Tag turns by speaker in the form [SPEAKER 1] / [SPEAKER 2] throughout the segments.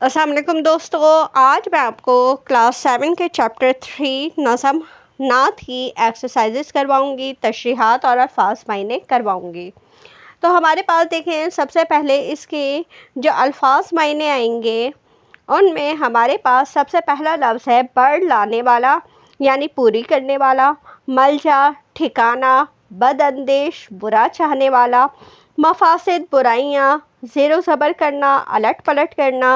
[SPEAKER 1] अस्सलाम वालेकुम दोस्तों, आज मैं आपको क्लास 7 के चैप्टर 3 नज़म नात की एक्सरसाइजेस करवाऊंगी, तशरीहात और अल्फाज मायने करवाऊंगी। तो हमारे पास देखें, सबसे पहले इसके जो अल्फाज मायने आएंगे उनमें हमारे पास सबसे पहला लफ्ज़ है बढ़ लाने वाला, यानी पूरी करने वाला। मलजा ठिकाना, बदअंदेश बुरा चाहने वाला। मफासिद बुराइयाँ, ज़ेरो ज़बर करना, अलट पलट करना।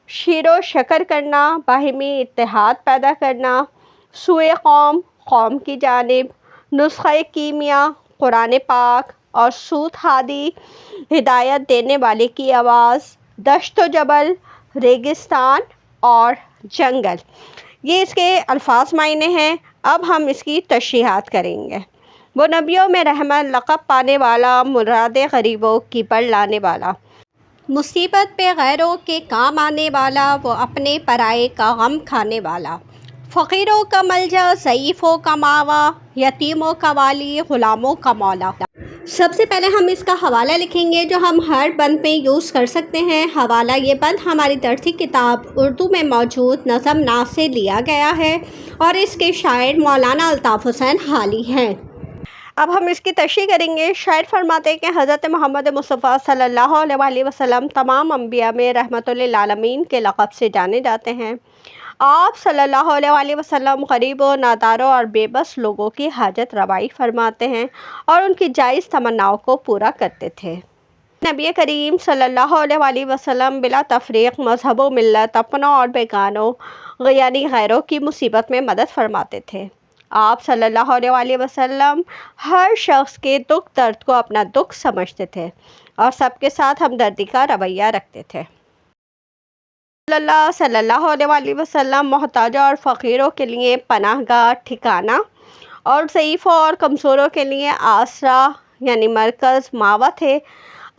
[SPEAKER 1] शीरो शकर करना, बाहिमी इत्तेहाद पैदा करना। सुए कौम, कौम की जानिब। नुस्ख़ा कीमिया, कुरान पाक। और सूत हादी, हिदायत देने वाले की आवाज़। दश्त व जबल, रेगिस्तान और जंगल। ये इसके अल्फाज मायने हैं। अब हम इसकी तशरीहात करेंगे। वो नबियों में रहमत, लक़ब पाने वाला, मुराद गरीबों की बढ़ लाने वाला। मुसीबत पे गैरों के काम आने वाला, वो अपने पराए का गम खाने वाला। फ़कीरों का मलजा, ज़ईफ़ों का मावा, यतीमों का वाली, ग़ुलामों का मौला। सबसे पहले हम इसका हवाला लिखेंगे जो हम हर बंद में यूज़ कर सकते हैं। हवाला ये बंद हमारी दरसी किताब उर्दू में मौजूद नज़म नात से लिया गया है और इसके शायर मौलाना अल्ताफ़ हुसैन हाली हैं। अब हम इसकी तशरीह करेंगे। शायर फरमाते हैं कि हज़रत मोहम्मद मुस्तफ़ा सल्लल्लाहु अलैहि वसल्लम तमाम अंबिया में रहमतुल लिल आलमीन के लक़ब से जाने जाते हैं। आप सल्लल्लाहु अलैहि वसल्लम गरीबों, नादारों और बेबस लोगों की हाजत रवाई फरमाते हैं और उनकी जायज़ तमन्नाओं को पूरा करते थे। नबी करीम सल्लल्लाहु अलैहि वसल्लम बिला तफरीक़ मज़हब व मिल्लत, अपनों और बेगानों यानी गैरों की मुसीबत में मदद फरमाते थे। आप सल्लल्लाहु अलैहि वसल्लम हर शख्स के दुख दर्द को अपना दुख समझते थे और सबके साथ हमदर्दी का रवैया रखते थे। सल्लल्लाहु अलैहि वसल्लम मोहताजों और फ़कीरों के लिए पनाहगाह, ठिकाना और ज़ईफ़ों और कमज़ोरों के लिए आसरा यानी मरकज़, मावा थे।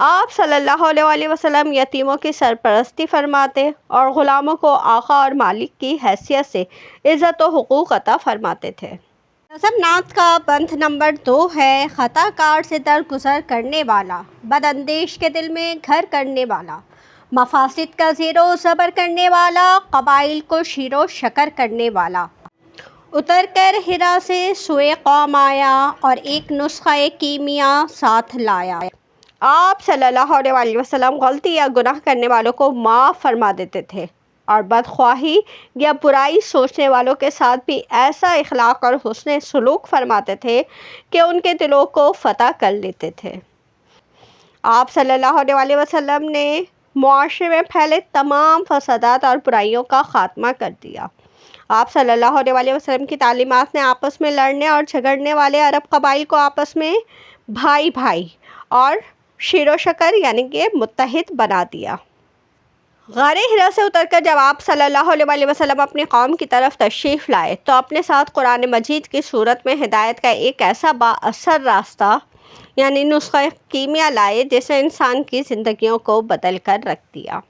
[SPEAKER 1] आप सल्लल्लाहु अलैहि वसल्लम यतीमों की सरपरस्ती फरमाते और ग़ुलामों को आका और मालिक की हैसियत से इज़्ज़त व हुकूक़ अता फरमाते थे। नज़म नात का बंद नंबर 2 है। ख़ताकार से दरगुज़र करने वाला, बदअंदेश के दिल में घर करने वाला। मफासिद का ज़ेरो ज़बर करने वाला, क़बाइल को शीरो शकर करने वाला। उतर कर हिरा से सुए कौम आया और एक नुस्ख़ा कीमिया साथ लाया। आप सल्लल्लाहु अलैहि वसल्लम गलती या गुनाह करने वालों को माफ़ फरमा देते थे और बदख्वाही या बुराई सोचने वालों के साथ भी ऐसा इखलाक और हुस्न सलूक फरमाते थे कि उनके दिलों को फ़तह कर लेते थे। आप सल्लल्लाहु अलैहि वसल्लम ने मुआशरे में फैले तमाम फसादात और बुराइयों का ख़ात्मा कर दिया। आप सल्लल्लाहु अलैहि वसल्लम की तालीमात ने आपस में लड़ने और झगड़ने वाले अरब कबाइल को आपस में भाई भाई और शीरो शकर यानी कि मुत्तहिद बना दिया। गारे हिरा से उतरकर जब आप सल्लल्लाहु अलैहि वसल्लम अपनी कौम की तरफ तशरीफ़ लाए तो अपने साथ कुरान मजीद की सूरत में हिदायत का एक ऐसा बाअसर रास्ता यानी नुस्ख़ा कीमिया लाए जिसने इंसान की ज़िंदगियों को बदल कर रख दिया।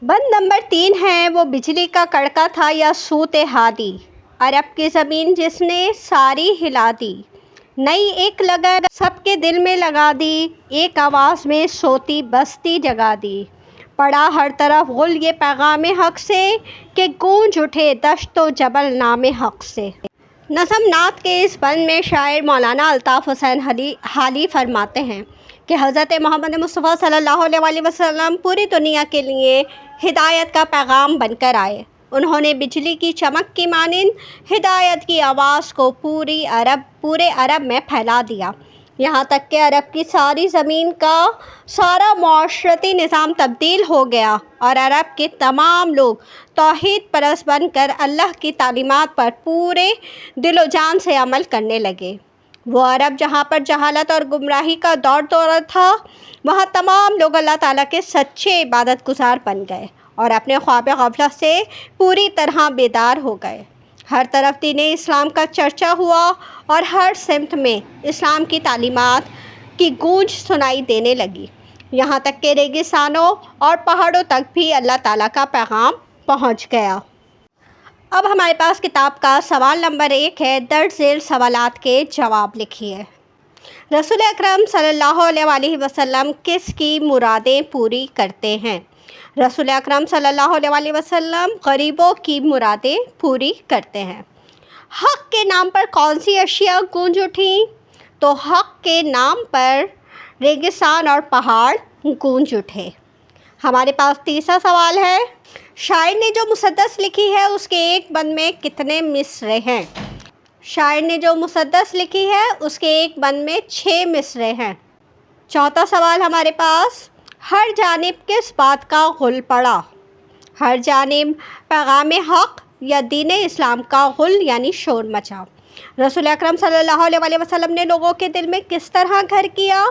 [SPEAKER 1] बंद नंबर 3 है। वो बिजली का कड़का था या सूत हादी, अरब की ज़मीन जिसने सारी हिला दी। नई एक लगन सबके दिल में लगा दी, एक आवाज़ में सोती बस्ती जगा दी। पड़ा हर तरफ गुल ये पैगाम हक़ से कि गूंज उठे दश्त व जबल नामे हक़ से। नज़म नात के इस बंद में शायर मौलाना अल्ताफ़ हुसैन हाली फरमाते हैं कि हज़रत मोहम्मद मुस्तफ़ा सल्लल्लाहु अलैहि वसल्लम पूरी दुनिया के लिए हिदायत का पैगाम बनकर आए। उन्होंने बिजली की चमक की मानिंद हिदायत की आवाज़ को पूरे अरब में फैला दिया, यहाँ तक कि अरब की सारी ज़मीन का सारा माशरती निज़ाम तब्दील हो गया और अरब के तमाम लोग तौहीद परस्त बनकर अल्लाह की तालीमात पर पूरे दिलो जान से अमल करने लगे। वो अरब जहाँ पर जहालत और गुमराही का दौर था, वहाँ तमाम लोग अल्लाह ताला के सच्चे इबादत गुजार बन गए और अपने ख्वाब गफलत से पूरी तरह बेदार हो गए। हर तरफ दीन इस्लाम का चर्चा हुआ और हर सिमत में इस्लाम की तालीमात की गूंज सुनाई देने लगी, यहाँ तक कि रेगिस्तानों और पहाड़ों तक भी अल्लाह ताला का पैगाम पहुँच गया। अब हमारे पास किताब का सवाल नंबर 1 है। दर्ज झेल सवालात के जवाब लिखिए। रसूल अकरम सल्लल्लाहु अलैहि वसल्लम किसकी मुरादें पूरी करते हैं? رسول اکرم صلی اللہ علیہ وسلم غریبوں کی مرادیں پوری کرتے ہیں۔ حق کے نام پر کون سی اشیاء گونج اٹھیں؟ تو حق کے نام پر ریگستان اور پہاڑ گونج اٹھے۔ ہمارے پاس تیسرا سوال ہے، شاعر نے جو مسدس لکھی ہے اس کے ایک بند میں کتنے مصرعے ہیں؟ شاعر نے جو مسدس لکھی ہے اس کے ایک بند میں 6 مصرعے ہیں۔ چوتھا سوال ہمارے پاس، ہر جانب کس بات کا غل پڑا؟ ہر جانب پیغام حق یا دین اسلام کا غل یعنی شور مچا۔ رسول اکرم صلی اللہ علیہ وسلم نے لوگوں کے دل میں کس طرح گھر کیا؟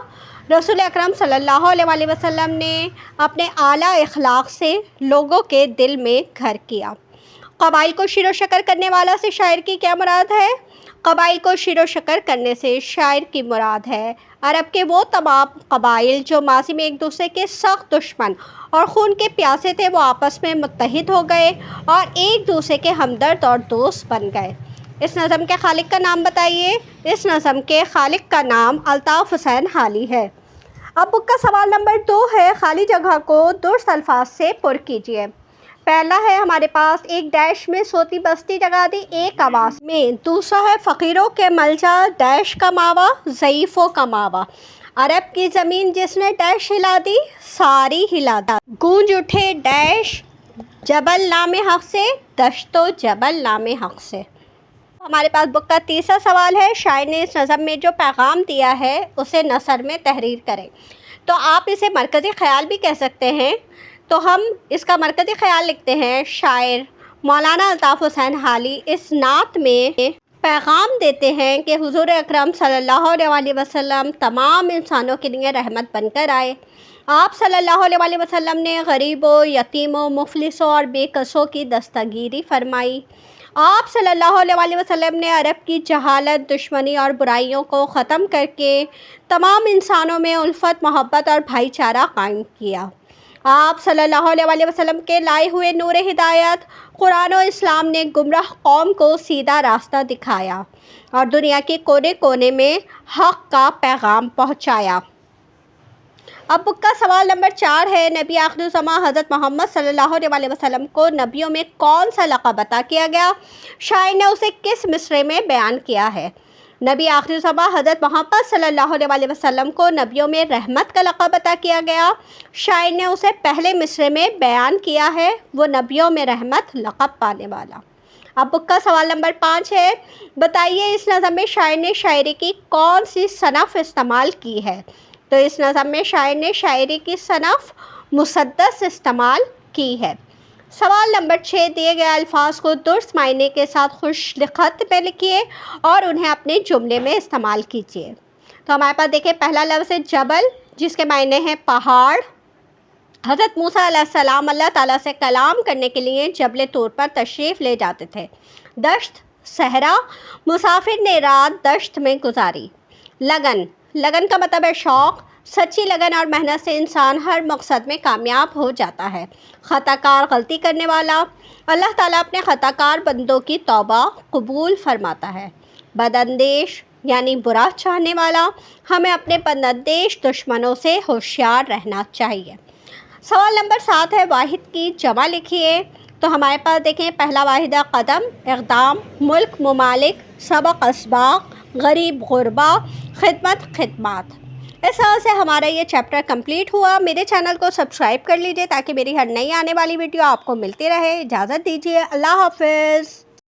[SPEAKER 1] رسول اکرم صلی اللہ علیہ وسلم نے اپنے اعلیٰ اخلاق سے لوگوں کے دل میں گھر کیا۔ قبائل کو شیر و شکر کرنے والا سے شاعر کی کیا مراد ہے؟ قبائل کو شیر و شکر کرنے سے شاعر کی مراد ہے عرب کے وہ تمام قبائل جو ماضی میں ایک دوسرے کے سخت دشمن اور خون کے پیاسے تھے، وہ آپس میں متحد ہو گئے اور ایک دوسرے کے ہمدرد اور دوست بن گئے۔ اس نظم کے خالق کا نام بتائیے۔ اس نظم کے خالق کا نام الطاف حسین حالی ہے۔ اب بک کا سوال نمبر 2 ہے، خالی جگہ کو درست الفاظ سے پر کیجیے۔ پہلا ہے ہمارے پاس، ایک ڈیش میں سوتی بستی جگا دی ایک آواز میں۔ دوسرا ہے، فقیروں کے ملجا ڈیش کماوا ضعیفوں کماوا۔ عرب کی زمین جس نے ڈیش ہلا دی ساری ہلا دی۔ گونج اٹھے ڈیش جبل نام حق سے، دشت و جبل نام حق سے۔ ہمارے پاس بک کا تیسرا سوال ہے، شاعر نے اس نظم میں جو پیغام دیا ہے اسے نثر میں تحریر کریں۔ تو آپ اسے مرکزی خیال بھی کہہ سکتے ہیں، تو ہم اس کا مرکزی خیال لکھتے ہیں، شاعر مولانا الطاف حسین حالی اس نعت میں پیغام دیتے ہیں کہ حضور اکرم صلی اللہ علیہ وسلم تمام انسانوں کے لیے رحمت بن کر آئے۔ آپ صلی اللہ علیہ وسلم نے غریبوں، یتیموں، مفلسوں اور بے کسوں کی دستگیری فرمائی۔ آپ صلی اللہ علیہ وسلم نے عرب کی جہالت، دشمنی اور برائیوں کو ختم کر کے تمام انسانوں میں الفت، محبت اور بھائی چارہ قائم کیا۔ آپ صلی اللہ علیہ وسلم کے لائے ہوئے نور ہدایت قرآن و اسلام نے گمراہ قوم کو سیدھا راستہ دکھایا اور دنیا کے کونے کونے میں حق کا پیغام پہنچایا۔ اب بک کا سوال نمبر 4 ہے، نبی آخر الزماں حضرت محمد صلی اللہ علیہ وسلم کو نبیوں میں کون سا لقب عطا کیا گیا؟ شاعر نے اسے کس مصرعے میں بیان کیا ہے؟ نبی آخر الزماں حضرت محمد صلی اللہ علیہ وسلم کو نبیوں میں رحمت کا لقب عطا کیا گیا۔ شاعر نے اسے پہلے مصرعے میں بیان کیا ہے، وہ نبیوں میں رحمت لقب پانے والا۔ اب بک کا سوال نمبر 5 ہے، بتائیے اس نظم میں شاعر نے شاعری کی کون سی صنف استعمال کی ہے؟ تو اس نظم میں شاعر نے شاعری کی صنف مسدس استعمال کی ہے۔ سوال نمبر 6، دیے گئے الفاظ کو درست معنی کے ساتھ خوش خط میں لکھیے اور انہیں اپنے جملے میں استعمال کیجیے۔ تو ہمارے پاس دیکھیں، پہلا لفظ ہے جبل، جس کے معنی ہیں پہاڑ۔ حضرت موسیٰ علیہ السلام اللہ تعالیٰ سے کلام کرنے کے لیے جبل طور پر تشریف لے جاتے تھے۔ دشت، صحرا، مسافر نے رات دشت میں گزاری۔ لگن، لگن کا مطلب ہے شوق۔ سچی لگن اور محنت سے انسان ہر مقصد میں کامیاب ہو جاتا ہے۔ خطا کار، غلطی کرنے والا، اللہ تعالیٰ اپنے خطا کار بندوں کی توبہ قبول فرماتا ہے۔ بداندیش یعنی برا چاہنے والا، ہمیں اپنے بداندیش دشمنوں سے ہوشیار رہنا چاہیے۔ سوال نمبر 7 ہے، واحد کی جمع لکھیے۔ تو ہمارے پاس دیکھیں، پہلا واحد ہے قدم، اقدام، ملک، ممالک، سبق، اسباق، غریب، غربا، خدمت، خدمات۔ اس طرح سے ہمارا یہ چیپٹر کمپلیٹ ہوا۔ میرے چینل کو سبسکرائب کر لیجئے تاکہ میری ہر نئی آنے والی ویڈیو آپ کو ملتی رہے۔ اجازت دیجیے، اللہ حافظ۔